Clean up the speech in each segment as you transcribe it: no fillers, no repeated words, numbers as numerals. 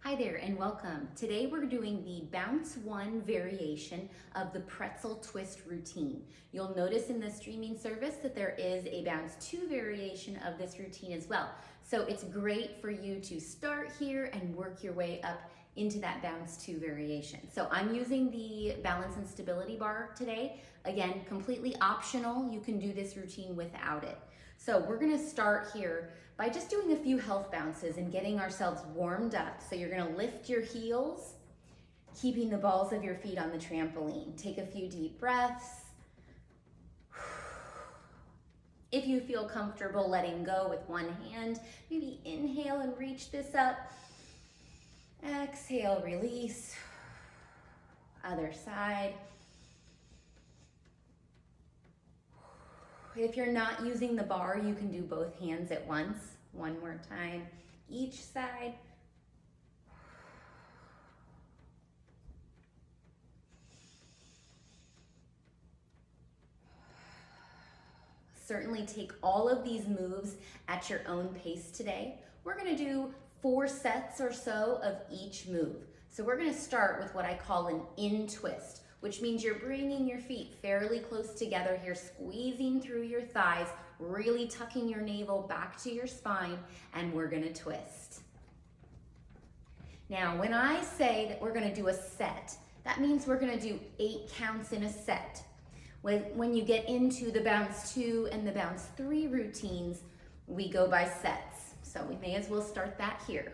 Hi there and welcome. Today we're doing the bounce one variation of the pretzel twist routine. You'll notice in the streaming service that there is a bounce two variation of this routine as well. So it's great for you to start here and work your way up into that bounce two variation. So I'm using the balance and stability bar today. Again, completely optional. You can do this routine without it. So we're gonna start here by just doing a few health bounces and getting ourselves warmed up. So you're gonna lift your heels, keeping the balls of your feet on the trampoline. Take a few deep breaths. If you feel comfortable letting go with one hand, maybe inhale and reach this up. Exhale, release. Other side. If you're not using the bar, you can do both hands at once. One more time, each side. Certainly take all of these moves at your own pace today. We're gonna do 4 sets or so of each move. So we're gonna start with what I call an in twist, which means you're bringing your feet fairly close together here, squeezing through your thighs, really tucking your navel back to your spine, and we're gonna twist. Now, when I say that we're gonna do a set, that means we're gonna do 8 counts in a set. When you get into the bounce 2 and the bounce 3 routines, we go by sets. So we may as well start that here.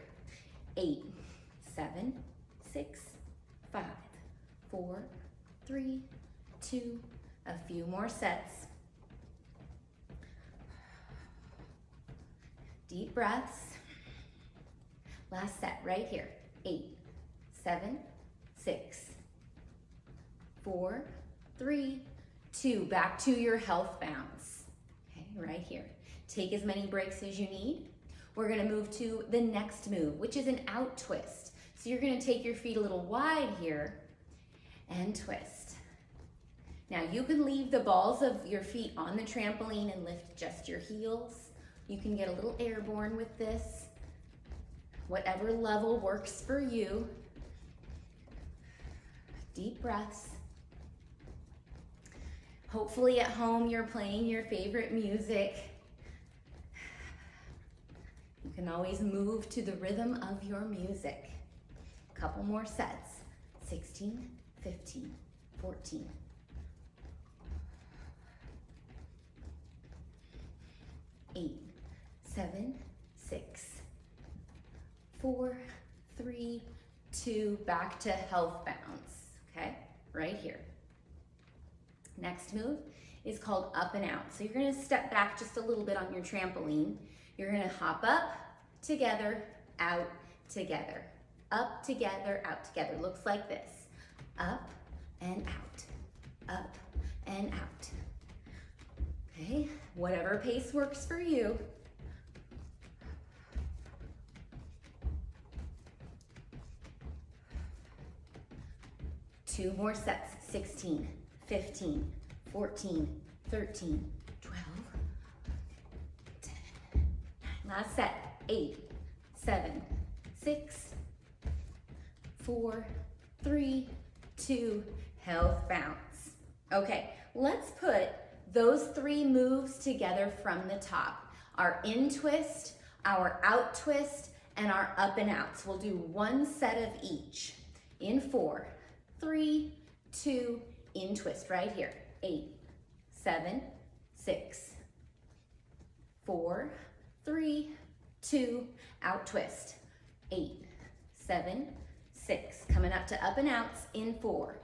8, 7, 6, 5, 4, 3, 2, a few more sets. Deep breaths. Last set right here. 8, 7, 6, 4, 3, 2. Back to your health bounce. Okay, right here. Take as many breaks as you need. We're gonna move to the next move, which is an out twist. So you're gonna take your feet a little wide here and twist. Now you can leave the balls of your feet on the trampoline and lift just your heels. You can get a little airborne with this. Whatever level works for you. Deep breaths. Hopefully at home you're playing your favorite music. You can always move to the rhythm of your music. A couple more sets. 16, 15, 14. 8, 7, 6, 4, 3, 2, back to health bounce, okay? Right here. Next move is called up and out. So you're gonna step back just a little bit on your trampoline. You're gonna hop up, together, out, together. Up, together, out, together. Looks like this. Up and out, up and out. Okay, whatever pace works for you. Two more sets, 16, 15, 14, 13, 12, 10, 9. Last set, 8, 7, 6, 4, 3, 2, health bounce. Okay, let's put those 3 moves together from the top. Our in twist, our out twist, and our up and outs. We'll do 1 set of each. In 4, 3, 2, in twist right here. 8, 7, 6, 4, 3, 2, out twist. 8, 7, 6. Coming up to up and outs in 4,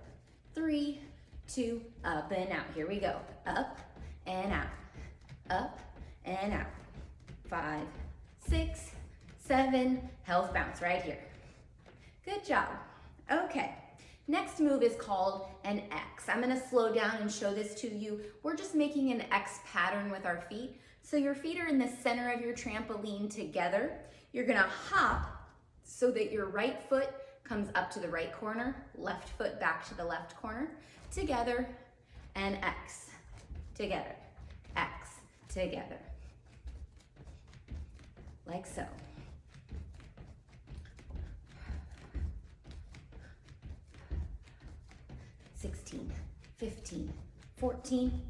3, 2, up and out. Here we go. Up and out. Up and out. 5, 6, 7. Health bounce right here. Good job. Okay. Next move is called an X. I'm gonna slow down and show this to you. We're just making an X pattern with our feet. So your feet are in the center of your trampoline together. You're gonna hop so that your right foot comes up to the right corner, left foot back to the left corner, together, and X, together, X, together, like so. 16, 15, 14.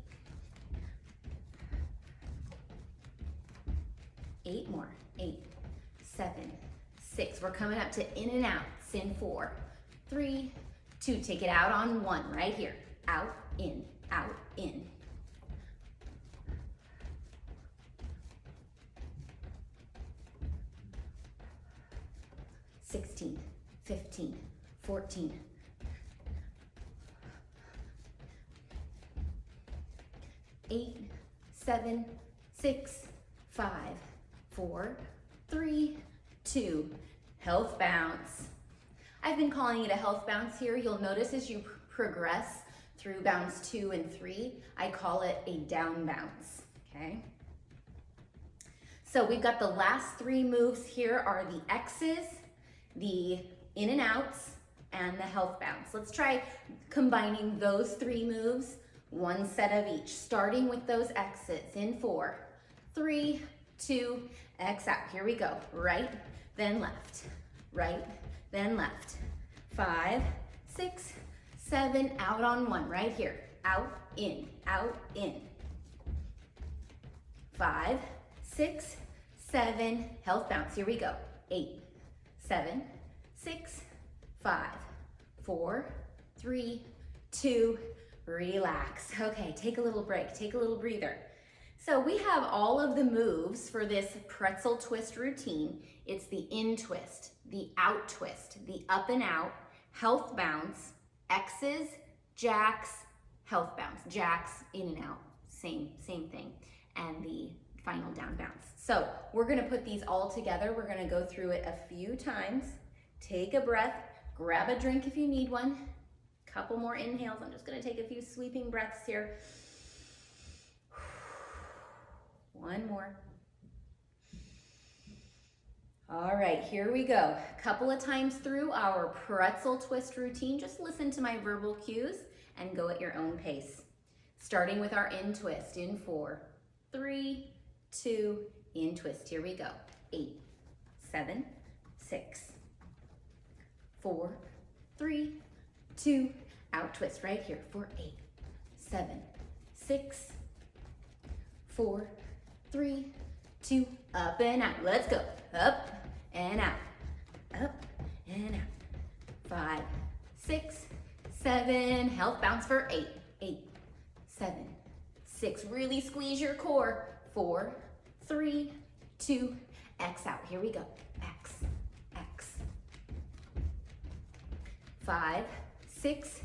8 more. 8, 7, 6. We're coming up to in and outs in 4, 3, 2. Take it out on 1 right here. Out, in, out, in. 16, 15, 14. 8, 7, 6, 5, 4, 3, 2. Health bounce. I've been calling it a health bounce here. You'll notice as you progress through bounce 2 and 3, I call it a down bounce, okay? So we've got the last 3 moves here are the X's, the in and outs, and the health bounce. Let's try combining those 3 moves, 1 set of each, starting with those X's in 4, 3, 2, X out. Here we go. Right, then left. Right, then left. 5, 6, 7, out on 1. Right here. Out, in, out, in. 5, 6, 7, health bounce. Here we go. 8, 7, 6, 5, 4, 3, 2, relax. Okay, take a little break, take a little breather. So we have all of the moves for this pretzel twist routine. It's the in twist, the out twist, the up and out, health bounce, X's, jacks, health bounce, jacks, in and out, same thing, and the final down bounce. So we're gonna put these all together. We're gonna go through it a few times. Take a breath, grab a drink if you need one. Couple more inhales. I'm just gonna take a few sweeping breaths here. One more. All right, here we go. A couple of times through our pretzel twist routine, just listen to my verbal cues and go at your own pace. Starting with our in twist in 4, 3, 2, in twist. Here we go. 8, 7, 6, 4, 3, 2, out twist right here for 8, 7, 6, 4, 3, 2, up and out. Let's go. Up and out. Up and out. 5, 6, 7. Health bounce for 8, 8, 7, 6. Really squeeze your core. 4, 3, 2, X out. Here we go. X, X. 5, 6,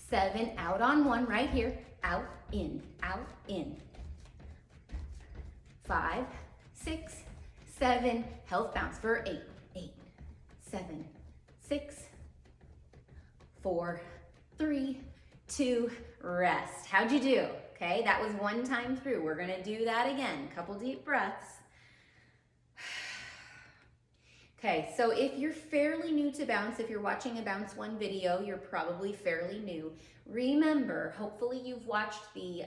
7. Out on 1 right here. Out, in, out, in. 5, 6, 7. Health bounce for 8, 8, 7, 6, 4, 3, 2, rest. How'd you do? Okay, that was 1 time through. We're gonna do that again. Couple deep breaths. Okay, so if you're fairly new to bounce, if you're watching a Bounce 1 video, you're probably fairly new. Remember, hopefully you've watched the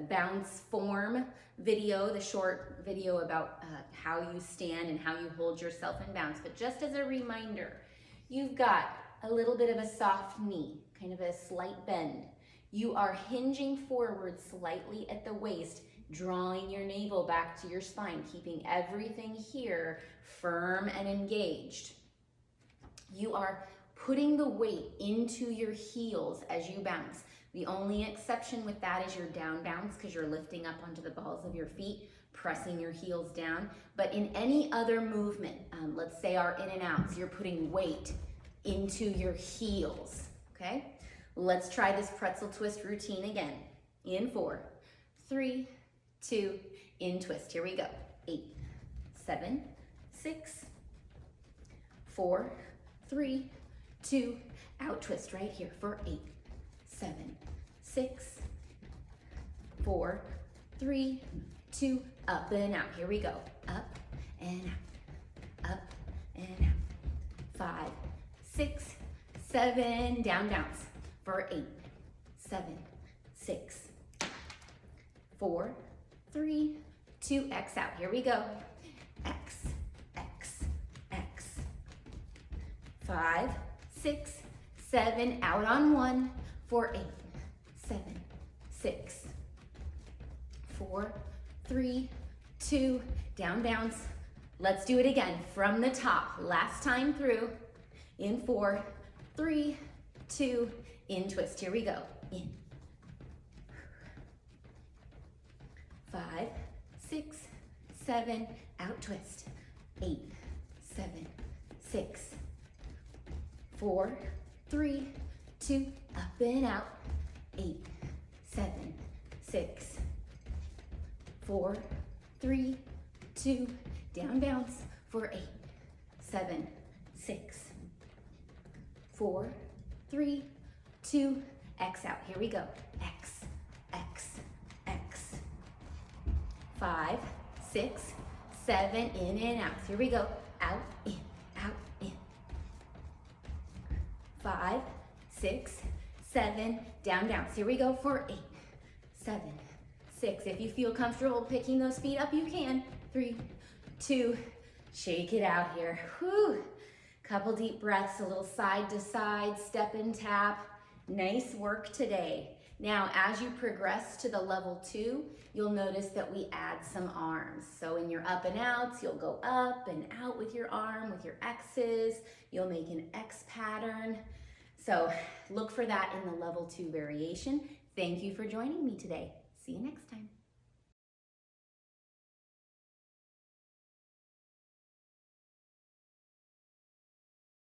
bounce form video, the short video about how you stand and how you hold yourself in bounce. But just as a reminder, you've got a little bit of a soft knee, kind of a slight bend. You are hinging forward slightly at the waist, drawing your navel back to your spine, keeping everything here firm and engaged. You are putting the weight into your heels as you bounce. The only exception with that is your down bounce, because you're lifting up onto the balls of your feet, pressing your heels down. But in any other movement, let's say our in and outs, you're putting weight into your heels, okay? Let's try this pretzel twist routine again. In 4, 3, 2, in twist. Here we go. 8, 7, 6, 4, 3, 2, out twist right here for 8, 7, 6, 4, 3, 2, up and out. Here we go. Up and out. Up and out. 5, 6, 7, down bounce for 8, 7, 6, 4, 3, 2, X out. Here we go. X, X, X. 5, 6, 7, out on 1. for 8, 7, 6, 4, 3, 2, down bounce. Let's do it again from the top. Last time through. In 4, 3, 2, in twist. Here we go. In. 5, 6, 7, out twist. 8, 7, 6, 4, 3, 2, up and out. 8, 7, 6, 4, 3, 2, down bounce for 8, 7, 6, 4, 3, 2, X out. Here we go. X, X, X. 5, 6, 7, in and out. Here we go. Out, in, out, in. 5, 6, 7, down bounce. Here we go for 8, 7, 6. If you feel comfortable picking those feet up, you can. 3, 2, shake it out here. Whew. Couple deep breaths, a little side to side, step and tap. Nice work today. Now, as you progress to the level 2, you'll notice that we add some arms. So in your up and outs, you'll go up and out with your arm, with your X's. You'll make an X pattern. So look for that in the level 2 variation. Thank you for joining me today. See you next time.